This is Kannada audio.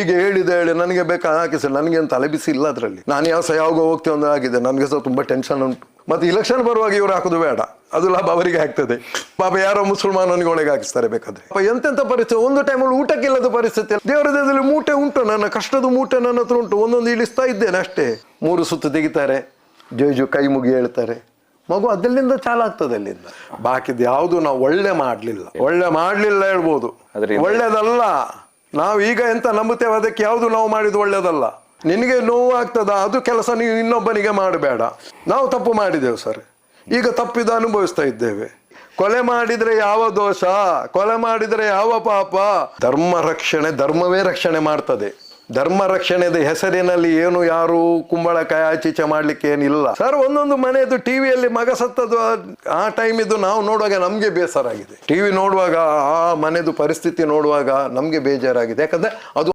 ಈಗ ಹೇಳಿ ನನಗೆ ಬೇಕಾ ಹಾಕಿಸಿ, ನನಗೆ ಏನು ತಲೆ ಬಿಸಿ ಇಲ್ಲ ಅದರಲ್ಲಿ. ನಾನು ಯಾವಾಗ ಹೋಗ್ತೇವೆ ಅಂದ್ರೆ ಆಗಿದೆ, ನನಗೆ ಸಹ ತುಂಬ ಟೆನ್ಷನ್ ಉಂಟು. ಮತ್ತೆ ಇಲೆಕ್ಷನ್ ಬರುವಾಗ ಇವ್ರು ಹಾಕೋದು ಬೇಡ, ಅದು ಲಾಭ ಅವರಿಗೆ ಆಗ್ತದೆ. ಪಾಪ ಯಾರೋ ಮುಸಲ್ಮಾನನಿಗೆ ಒಳಗೆ ಹಾಕಿಸ್ತಾರೆ ಬೇಕಾದ್ರೆ. ಎಂತೆಂಥ ಪರಿಸ್ಥಿತಿ, ಒಂದು ಟೈಮಲ್ಲಿ ಊಟಕ್ಕಿಲ್ಲದ ಪರಿಸ್ಥಿತಿ. ದೇವರ ದೇಹದಲ್ಲಿ ಮೂಟೆ ಉಂಟು, ನನ್ನ ಕಷ್ಟದ ಮೂಟೆ ನನ್ನ ಹತ್ರ ಉಂಟು, ಒಂದೊಂದು ಇಳಿಸ್ತಾ ಇದ್ದೇನೆ ಅಷ್ಟೇ. 3 ಸುತ್ತು ತೆಗಿತಾರೆ, ಜೇಜು ಕೈ ಮುಗಿ ಹೇಳ್ತಾರೆ, ಮಗು ಅದಲ್ಲಿಂದ ಚಾಲಾಗ್ತದೆ. ಅಲ್ಲಿಂದ ಬಾಕಿದ್ದು ಯಾವುದು ನಾವು ಒಳ್ಳೆ ಮಾಡಲಿಲ್ಲ ಹೇಳ್ಬೋದು, ಒಳ್ಳೇದಲ್ಲ. ನಾವು ಈಗ ಎಂತ ನಂಬುತ್ತೇವೆ ಅದಕ್ಕೆ ಯಾವುದು ನಾವು ಮಾಡಿದ್ದು ಒಳ್ಳೇದಲ್ಲ. ನಿನಗೆ ನೋವು ಆಗ್ತದ, ಅದು ಕೆಲಸ ನೀವು ಇನ್ನೊಬ್ಬನಿಗೆ ಮಾಡಬೇಡ. ನಾವು ತಪ್ಪು ಮಾಡಿದೆವು ಸರ್, ಈಗ ತಪ್ಪಿದ ಅನುಭವಿಸ್ತಾ ಇದ್ದೇವೆ. ಕೊಲೆ ಮಾಡಿದ್ರೆ ಯಾವ ದೋಷ, ಕೊಲೆ ಮಾಡಿದ್ರೆ ಯಾವ ಪಾಪ? ಧರ್ಮವೇ ರಕ್ಷಣೆ ಮಾಡ್ತದೆ. ಧರ್ಮ ರಕ್ಷಣೆದ ಹೆಸರಿನಲ್ಲಿ ಏನು ಯಾರು ಕುಂಬಳಕಾಯಿ ಆಚೀಚೆ ಮಾಡ್ಲಿಕ್ಕೆ ಏನಿಲ್ಲ ಸರ್. ಒಂದೊಂದು ಮನೆಯದು ಟಿವಿಯಲ್ಲಿ ಮಗ ಸತ್ತದು ಆ ಟೈಮ್ ಇದು ನಾವು ನೋಡುವಾಗ ನಮ್ಗೆ ಬೇಸರ ಆಗಿದೆ. ಟಿವಿ ನೋಡುವಾಗ ಆ ಮನೆದು ಪರಿಸ್ಥಿತಿ ನೋಡುವಾಗ ನಮ್ಗೆ ಬೇಜಾರಾಗಿದೆ. ಯಾಕಂದ್ರೆ ಅದು